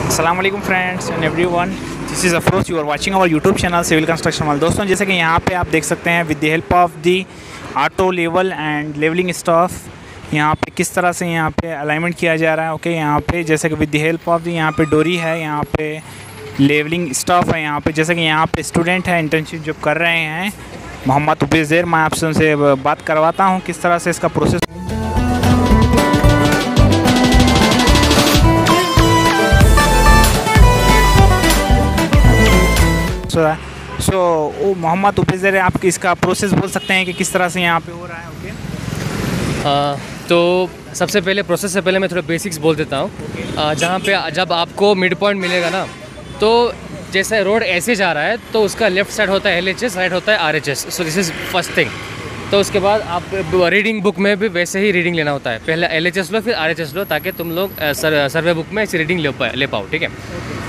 अस्सलाम वालेकुम friends and everyone, this is Afroz, you are watching our YouTube channel civil construction वाल। दोस्तों, जैसे कि यहाँ पे आप देख सकते हैं with the help of the auto level and levelling staff यहाँ पे किस तरह से यहाँ पे अलाइनमेंट किया जा रहा है। ओके, यहाँ पे जैसे कि विद द हेल्प ऑफ दी यहाँ पे डोरी है, यहाँ पे लेवलिंग स्टाफ है, यहाँ पे जैसे कि यहाँ पे स्टूडेंट है इंटर्नशिप जो कर रहे हैं मोहम्मद उबैज़र। मैं आपसे उनसे बात करवाता हूँ किस तरह से इसका प्रोसेस। सो मोहम्मद उबैज़र, आप इसका प्रोसेस बोल सकते हैं कि किस तरह से यहाँ पे हो रहा है। ओके, तो सबसे पहले प्रोसेस से पहले मैं थोड़ा बेसिक्स बोल देता हूँ। जहाँ पे जब आपको मिड पॉइंट मिलेगा ना, तो जैसे रोड ऐसे जा रहा है तो उसका लेफ्ट साइड होता है LHS, राइट होता है RHS। So this is first thing. तो उसके बाद आप रीडिंग बुक में भी वैसे ही रीडिंग लेना होता है। पहले LHS लो, फिर RHS लो, ताकि तुम लोग सर्वे बुक में ऐसी रीडिंग ले पाओ। ठीक है,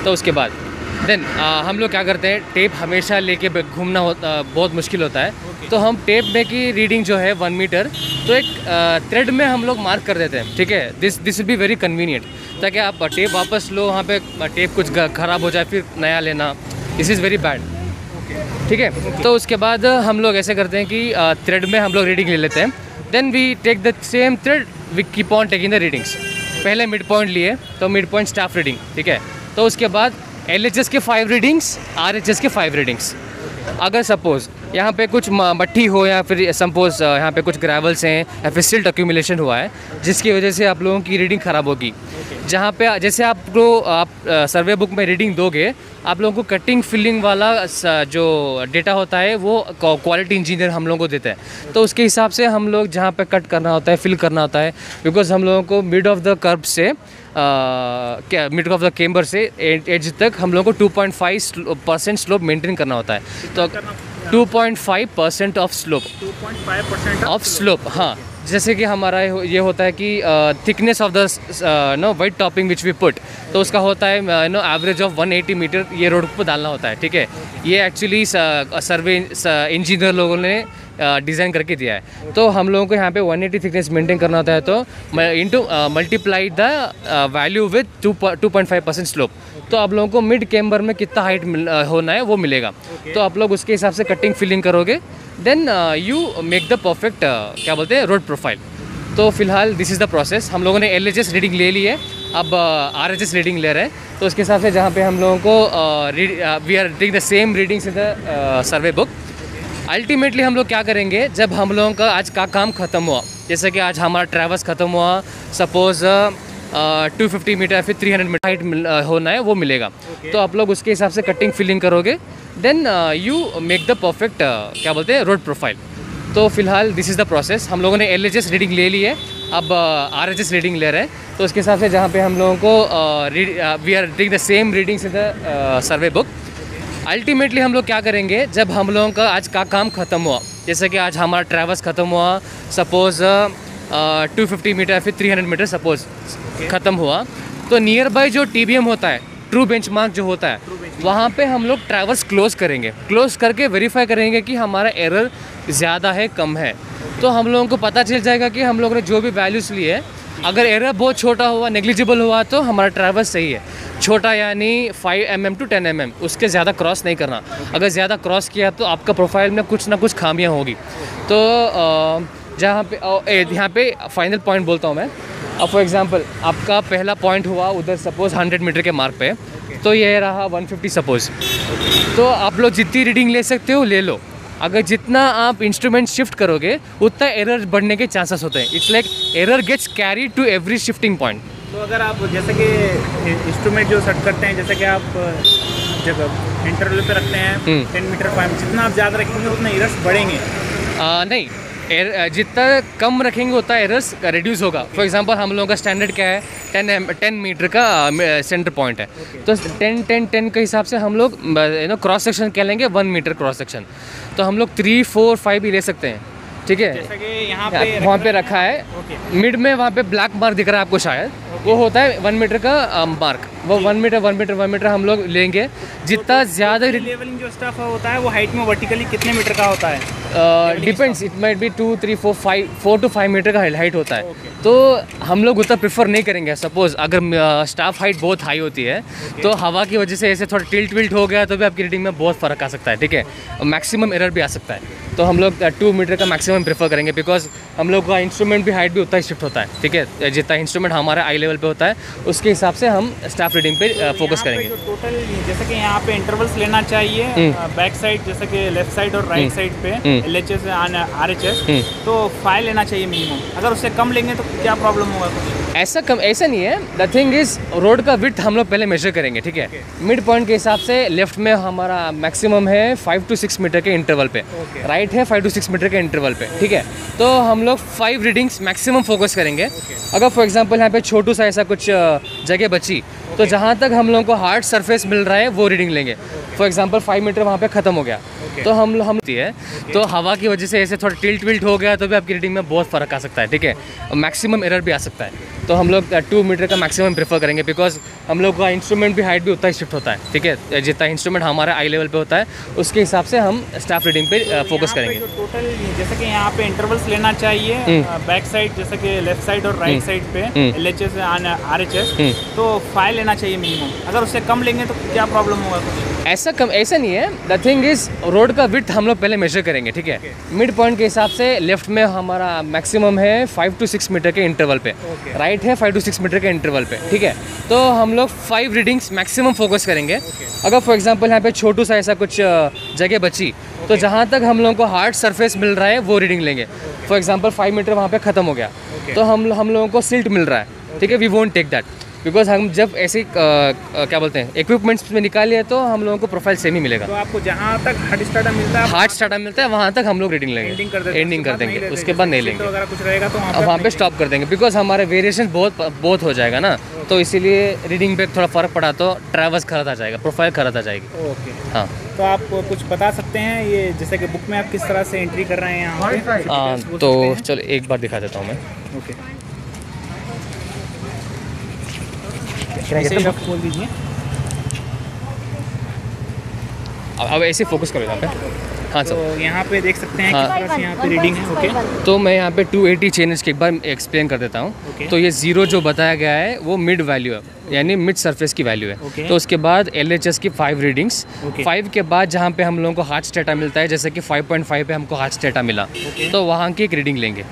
तो उसके बाद देन हम लोग क्या करते हैं, टेप हमेशा लेके घूमना बहुत मुश्किल होता है। तो हम टेप में की रीडिंग जो है 1 मीटर, तो एक थ्रेड में हम लोग मार्क कर देते हैं। ठीक है, this will be very convenient, ताकि आप टेप वापस लो, वहाँ पे टेप कुछ ख़राब हो जाए फिर नया लेना, दिस इज़ वेरी बैड। ठीक है, तो उसके बाद हम लोग ऐसे करते हैं कि थ्रेड में हम लोग रीडिंग ले लेते हैं। Then we take the same thread, we keep on taking the readings. पहले मिड पॉइंट लिए तो मिड पॉइंट स्टाफ रीडिंग। ठीक है, तो उसके बाद LHS के 5 रीडिंग्स, RHS के 5 रीडिंग्स। अगर सपोज़ यहाँ पे कुछ मट्टी हो या फिर सपोज यहाँ पे कुछ ग्रेवल्स हैं या फिर सिल्ट अक्यूमुलेशन हुआ है, जिसकी वजह से आप लोगों की रीडिंग ख़राब होगी। जहाँ पे जैसे आप सर्वे बुक में रीडिंग दोगे, आप लोगों को कटिंग फिलिंग वाला जो डेटा होता है वो क्वालिटी इंजीनियर हम लोगों को देता है। तो उसके हिसाब से हम लोग जहाँ पे कट करना होता है, फिल करना होता है, बिकॉज हम लोगों को मिड ऑफ द कर्व से मिड ऑफ द केम्बर से एज तक हम लोगों को 2.5% स्लोप मेंटेन करना होता है। तो 2.5% ऑफ स्लोप, 2.5% ऑफ स्लोप। हाँ, जैसे कि हमारा ये होता है कि thickness of the white topping which we put, तो उसका होता है एवरेज ऑफ 180 मीटर ये रोड पर डालना होता है। ठीक है, ये एक्चुअली सर्वे इंजीनियर लोगों ने डिज़ाइन करके दिया है। तो हम लोगों को यहाँ पे 180 थिकनेस मेंटेन करना होता है, तो into multiply the value with 2.5% slope. तो आप लोगों को मिड केम्बर में कितना हाइट होना है वो मिलेगा। तो आप लोग उसके हिसाब से कटिंग फिलिंग करोगे, then you make the perfect क्या बोलते हैं रोड प्रोफाइल। तो फिलहाल दिस इज़ द प्रोसेस। हम लोगों ने LHS रीडिंग ले ली है, अब RHS रीडिंग ले रहे हैं। तो उसके हिसाब से जहाँ पे हम लोगों को we are taking the same readings in the survey book. Ultimately हम लोग क्या करेंगे, जब हम लोगों का आज का काम ख़त्म हुआ, जैसे कि आज हमारा ट्रैवर्स ख़त्म हुआ, सपोज़ 250 मीटर फिर 300 मीटर हाइट होना है वो मिलेगा। तो आप लोग उसके हिसाब से कटिंग फिलिंग करोगे, then you make the perfect क्या बोलते हैं रोड प्रोफाइल। तो फिलहाल दिस इज़ द प्रोसेस। हम लोगों ने LHS रीडिंग ले ली है, अब RHS रीडिंग ले रहे हैं। तो उसके हिसाब से जहाँ पे हम लोगों को we are taking the same readings in the survey book. Ultimately हम लोग क्या करेंगे, जब हम लोगों का आज का काम ख़त्म हुआ, जैसे कि आज हमारा ट्रैवर्स ख़त्म हुआ, सपोज़ 250 मीटर फिर 300 मीटर सपोज़ ख़त्म हुआ, तो नियर बाई जो TBM होता है, ट्रू बेंचमार्क जो होता है, वहाँ पे हम लोग ट्रैवर्स क्लोज़ करेंगे। क्लोज़ करके वेरीफाई करेंगे कि हमारा एरर ज़्यादा है कम है। तो हम लोगों को पता चल जाएगा कि हम लोगों ने जो भी वैल्यूज़ लिए है, अगर एरर बहुत छोटा हुआ, नेग्लिजिबल हुआ, तो हमारा ट्रैवर्स सही है। छोटा यानी 5 mm to 10 mm, उसके ज़्यादा क्रॉस नहीं करना। अगर ज़्यादा क्रॉस किया तो आपका प्रोफाइल में कुछ ना कुछ खामियां होगी। तो जहाँ पे यहाँ पे फाइनल पॉइंट बोलता हूँ मैं। अब फॉर एग्जांपल आपका पहला पॉइंट हुआ उधर सपोज़ 100 मीटर के मार्क पे, तो ये रहा 150 सपोज़। तो आप लोग जितनी रीडिंग ले सकते हो ले लो। अगर जितना आप इंस्ट्रूमेंट शिफ्ट करोगे उतना एरर बढ़ने के चांसेस होते हैं। It's like error gets carry to every shifting point. तो अगर आप जैसे कि इंस्ट्रूमेंट जो सेट करते हैं, जैसे कि आप जब इंटरवल पे रखते हैं 10 मीटर 5, जितना आप ज़्यादा रखेंगे उतना एरर्स बढ़ेंगे? नहीं, जितना कम रखेंगे उतना एरर्स रिड्यूस होगा। फॉर एग्जांपल हम लोगों का स्टैंडर्ड क्या है, 10 मीटर का सेंटर पॉइंट है। तो 10 के हिसाब से हम लोग क्रॉस सेक्शन कह लेंगे 1 मीटर क्रॉस सेक्शन। तो हम लोग 3, 4, 5 भी ले सकते हैं। ठीक है, जैसे कि यहाँ पे वहाँ पे रखा है मिड में, वहाँ पे ब्लैक मार्क दिख रहा है आपको शायद। वो होता है 1 मीटर का मार्क। वो 1 मीटर हम लोग लेंगे। जितना ज़्यादा लेवलिंग जो स्टफ होता है वो हाइट में वर्टिकली कितने मीटर का होता है? Depends, it might be 2, 3, 4 to 5 metre का हाइट होता है। तो हम लोग उतना प्रेफर नहीं करेंगे। सपोज अगर स्टाफ हाइट बहुत हाई होती है तो हवा की वजह से ऐसे थोड़ा टिल्ट विल्ट हो गया तो भी आपकी रीडिंग में बहुत फ़र्क आ सकता है, ठीक है। मैक्सिमम एरर भी आ सकता है। तो हम लोग 2 मीटर का मैक्सिमम प्रेफर करेंगे, बिकॉज हम लोग का इंस्ट्रूमेंट भी हाइट भी उतना ही शिफ्ट होता है, ठीक है। जितना इंस्ट्रूमेंट हमारा आई लेवल पे होता है उसके हिसाब से हम स्टाफ रीडिंग पे फोकस करेंगे। टोटल जैसे कि यहाँ पे इंटरवल्स लेना चाहिए बैक साइड, जैसे कि लेफ्ट साइड और राइट साइड पे LHS RHS, तो 5 लेना चाहिए मिनिमम। अगर उससे कम लेंगे तो क्या प्रॉब्लम होगा कुछ? ऐसा नहीं है। द थिंग इज रोड का विड्थ हम लोग पहले मेजर करेंगे, ठीक है। मिड पॉइंट के हिसाब से लेफ्ट में हमारा मैक्सिमम है 5 to 6 मीटर के इंटरवल पे, राइट है 5 to 6 मीटर के इंटरवल पे, ठीक है। तो हम लोग 5 रीडिंग्स मैक्सिमम फोकस करेंगे। अगर फॉर एग्जांपल यहाँ पे छोटू सा ऐसा कुछ जगह बची तो जहाँ तक हम लोगों को हार्ड सरफेस मिल रहा है वो रीडिंग लेंगे। फॉर एग्जांपल 5 मीटर वहाँ पे ख़त्म हो गया तो हम है तो हवा की वजह से ऐसे थोड़ा टिल्ट विल्ट हो गया तो भी आपकी रीडिंग में बहुत फ़र्क आ सकता है, ठीक है। मैक्सिमम एरर भी आ सकता है। तो हम लोग 2 मीटर का मैक्सिमम प्रेफर करेंगे, बिकॉज हम लोग का इंस्ट्रूमेंट भी हाइट भी उतना ही शिफ्ट होता है, ठीक है। जितना इंस्ट्रूमेंट हमारा आई लेवल पे होता है उसके हिसाब से हम स्टाफ रीडिंग पे फोकस करेंगे। टोटल जैसे कि यहाँ पे इंटरवल्स लेना चाहिए बैक साइड, जैसे कि लेफ्ट साइड और राइट साइड पे LHS RHS, तो 5 लेना चाहिए मिनिमम। अगर उससे कम लेंगे तो क्या प्रॉब्लम होगा कुछ? ऐसा नहीं है। द थिंग इज रोड का विड्थ हम लोग पहले मेजर करेंगे, ठीक है। मिड पॉइंट के हिसाब से लेफ्ट में हमारा मैक्सिमम है 5 to 6 मीटर के इंटरवल पे, राइट है 5 to 6 मीटर के इंटरवल पे, ठीक है। तो हम लोग 5 रीडिंग्स मैक्सिमम फोकस करेंगे। अगर फॉर एग्जांपल यहाँ पे छोटू सा ऐसा कुछ जगह बची तो जहाँ तक हम लोगों को हार्ड सरफेस मिल रहा है वो रीडिंग लेंगे। फॉर एग्जांपल 5 मीटर वहाँ पे ख़त्म हो गया तो हम लोगों को सिल्ट मिल रहा है, ठीक है। We won't take that, because हम जब ऐसे क्या बोलते हैं इक्विपमेंट्स में निकालिए तो हम लोगों को प्रोफाइल सेम ही मिलेगा। तो आपको जहाँ तक हार्ड स्टार्टर मिलता है वहाँ तक हम लोग रीडिंग लेंगे, एंडिंग कर देंगे, उसके बाद नहीं लेंगे। अगर कुछ रहेगा तो वहाँ पे स्टॉप कर देंगे, बिकॉज हमारे वेरिएशन बहुत हो जाएगा ना। तो इसीलिए रीडिंग पे थोड़ा फ़र्क पड़ा तो ट्रैवर्स खराब आ जाएगा, प्रोफाइल खराब आ जाएगी। ओके, हाँ। तो आप कुछ बता सकते हैं ये जैसे कि बुक में आप किस तरह से एंट्री कर रहे हैं यहाँ पे? तो चलो एक बार दिखा देता हूँ मैं। ओके, खोल दीजिए। अब ऐसे फोकस करो यहाँ पे। हाँ तो सर, यहाँ पे देख सकते हैं किस तरह से यहाँ पे रीडिंग है। ओके, तो मैं यहाँ पे 280 चेंजेस के एक बार एक्सप्लेन कर देता हूँ। तो ये 0 जो बताया गया है वो मिड वैल्यू है, यानी मिड सरफेस की वैल्यू है। तो उसके बाद LHS की 5 रीडिंग्स, 5 के बाद जहाँ पे हम लोगों को हार्ट स्टेटा मिलता है, जैसे कि 5.5 पे हमको हार्ट स्टेटा मिला तो वहाँ की एक रीडिंग लेंगे।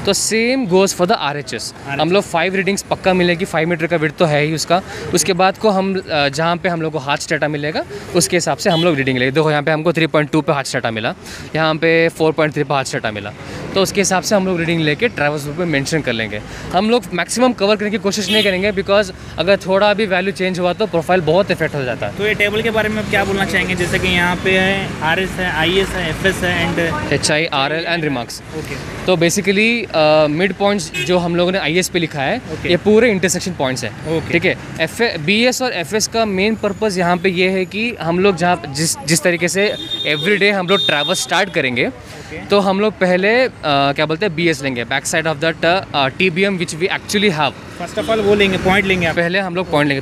तो same goes for the RHS। हम लोग 5 रीडिंग्स पक्का मिलेगी, 5 मीटर का विड्थ तो है ही उसका। उसके बाद को हम जहाँ पे हम लोग को हार्ट स्टेटा मिलेगा उसके हिसाब से हम लोग रीडिंग लेंगे। देखो यहाँ पे हमको 3.2 पे हार्ट स्टेटा मिला, यहाँ पे 4.3 पे हार्ट स्टेटा मिला, तो उसके हिसाब से हम लोग रीडिंग लेके ट्रैवर्स बुक में मेंशन कर लेंगे। हम लोग मैक्सिमम कवर करने की कोशिश नहीं करेंगे, बिकॉज अगर थोड़ा भी वैल्यू चेंज हुआ तो प्रोफाइल बहुत इफेक्ट हो जाता है। तो ये टेबल के बारे में आप क्या बोलना चाहेंगे? जैसे कि यहाँ पे है RS है, IS है, FS है and HI RL and remarks. Okay, तो बेसिकली मिड पॉइंट्स जो हम लोगों ने IS पे लिखा है ये पूरे इंटरसेक्शन पॉइंट्स हैं, ठीक है। BS और FS का मेन पर्पस यहाँ पे ये है कि हम लोग जहाँ जिस तरीके से एवरीडे हम लोग ट्रैवर्स स्टार्ट करेंगे तो हम लोग पहले क्या बोलते हैं BS लेंगे, back side of the TBM which we actually have. First of all वो लेंगे, पॉइंट लेंगे आप। पहले हम लोग पॉइंट लेंगे,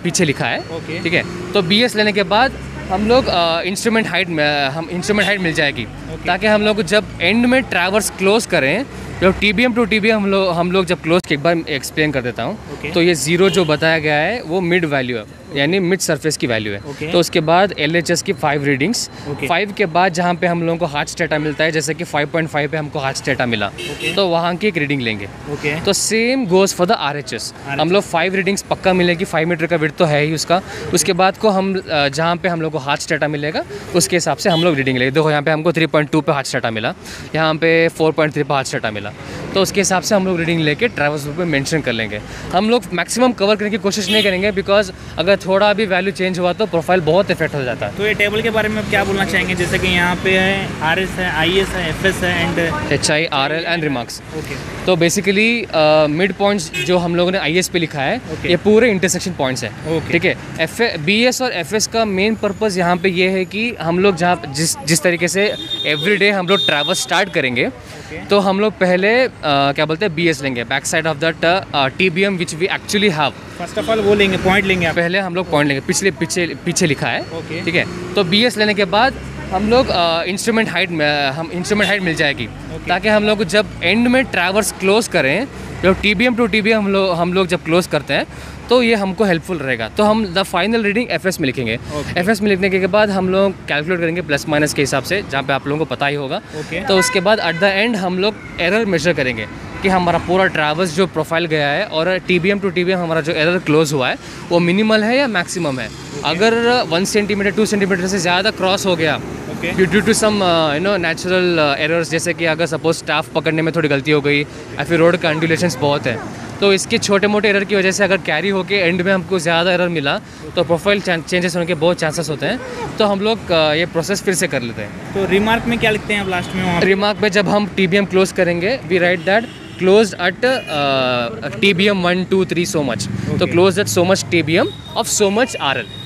पीछे लिखा है, ठीक है। तो BS लेने के बाद हम लोग इंस्ट्रूमेंट हाइट मिल जाएगी, ताकि हम लोग जब एंड में ट्रैवर्स क्लोज करें, जब TBM टू TBM हम लोग जब क्लोज, एक बार एक्सप्लेन कर देता हूँ। तो ये 0 जो बताया गया है वो मिड वैल्यू है, यानी मिड सरफेस की वैल्यू है। तो उसके बाद LHS की 5 रीडिंग्स, 5 के बाद जहाँ पे हम लोगों को हार्ट स्टेटा मिलता है, जैसे कि 5.5 पे हमको हार्ट स्टेटा मिला तो वहाँ की एक रीडिंग लेंगे। तो same goes for the RHS। हम लोग 5 रीडिंग्स पक्का मिलेगी, 5 मीटर का विड्थ तो है ही उसका। उसके बाद को हम जहाँ पे हम लोग को हार्ट स्टेटा मिलेगा उसके हिसाब से हम लोग रीडिंग लेंगे। देखो यहाँ पे हमको 3.2 पे हार्ट स्टेटा मिला, यहाँ पे 4.3 पे हार्ट स्टेटा मिला, तो उसके हिसाब से हम लोग रीडिंग लेके ट्रैवर्स बुक में मेंशन कर लेंगे। हम लोग मैक्सिमम कवर करने की कोशिश नहीं करेंगे, बिकॉज अगर थोड़ा भी वैल्यू चेंज हुआ तो प्रोफाइल बहुत इफेक्ट हो जाता है। तो ये टेबल के बारे में आप क्या बोलना चाहेंगे? जैसे कि यहाँ पे है RS है, IS है, FS है and HI RL and remarks. तो बेसिकली मिड पॉइंट्स जो हम लोगों ने IS पे लिखा है ये पूरे इंटरसेक्शन पॉइंट्स हैं, ठीक है। BS और FS का मेन पर्पस यहाँ पे ये है कि हम लोग जहाँ जिस तरीके से एवरीडे हम लोग ट्रैवर्स स्टार्ट करेंगे तो हम लोग पहले पहले क्या बोलते हैं BS लेंगे, back side of that TBM which we actually have. First of all वो लेंगे, पॉइंट लेंगे आप। पहले हम लोग पॉइंट लेंगे, पीछे लिखा है, ओके। ठीक है। तो BS लेने के बाद हम लोग इंस्ट्रूमेंट हाइट मिल जाएगी, ताकि हम लोग जब एंड में ट्रैवर्स क्लोज करें, जो TBM टू TBM हम लोग जब क्लोज करते हैं तो ये हमको हेल्पफुल रहेगा। तो हम द फाइनल रीडिंग FS में लिखेंगे। FS में लिखने के बाद हम लोग कैलकुलेट करेंगे प्लस माइनस के हिसाब से, जहाँ पे आप लोगों को पता ही होगा। तो उसके बाद एट द एंड हम लोग एरर मेजर करेंगे कि हमारा पूरा ट्रैवर्स जो प्रोफाइल गया है और TBM टू TBM हमारा जो एरर क्लोज हुआ है वो मिनिमल है या मैक्सिमम है। अगर 1 सेंटीमीटर 2 सेंटीमीटर से ज़्यादा क्रॉस हो गया due to some natural errors, जैसे कि अगर सपोज स्टाफ पकड़ने में थोड़ी गलती हो गई या फिर रोड का अंडुलेशंस बहुत है, तो इसके छोटे मोटे एरर की वजह से अगर कैरी होके एंड में हमको ज़्यादा एरर मिला तो प्रोफाइल चेंजेस होने के बहुत चांसेस होते हैं। तो हम लोग ये प्रोसेस फिर से कर लेते हैं। तो रिमार्क में क्या लिखते हैं आप लास्ट में वहाँ? रिमार्क में जब हम TBM क्लोज करेंगे, we write that close at TBM 1 2 3 so much। तो close at so much TBM of so much RL।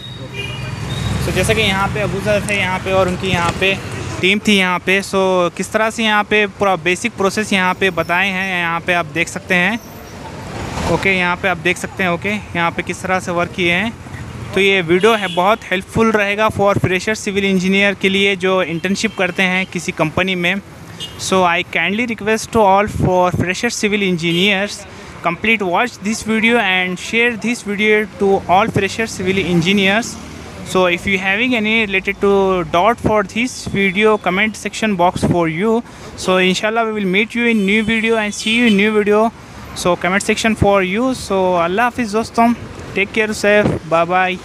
तो जैसा कि यहाँ पे अबू सर थे यहाँ पे और उनकी यहाँ पे टीम थी यहाँ पे, सो किस तरह से यहाँ पे पूरा बेसिक प्रोसेस यहाँ पे बताए हैं, यहाँ पे आप देख सकते हैं। ओके, यहाँ पे आप देख सकते हैं। ओके, यहाँ पे किस तरह से वर्क किए हैं। तो ये वीडियो है बहुत हेल्पफुल रहेगा फॉर फ्रेशर सिविल इंजीनियर के लिए जो इंटर्नशिप करते हैं किसी कंपनी में। So I kindly request to all for fresher civil engineers complete watch this video and share this video to all fresher civil engineers. So if you having any related to doubt for this video, comment section box for you. So inshallah we will meet you in new video and see you in new video. So comment section for you. So Allah Hafiz dostum, take care yourself, bye bye.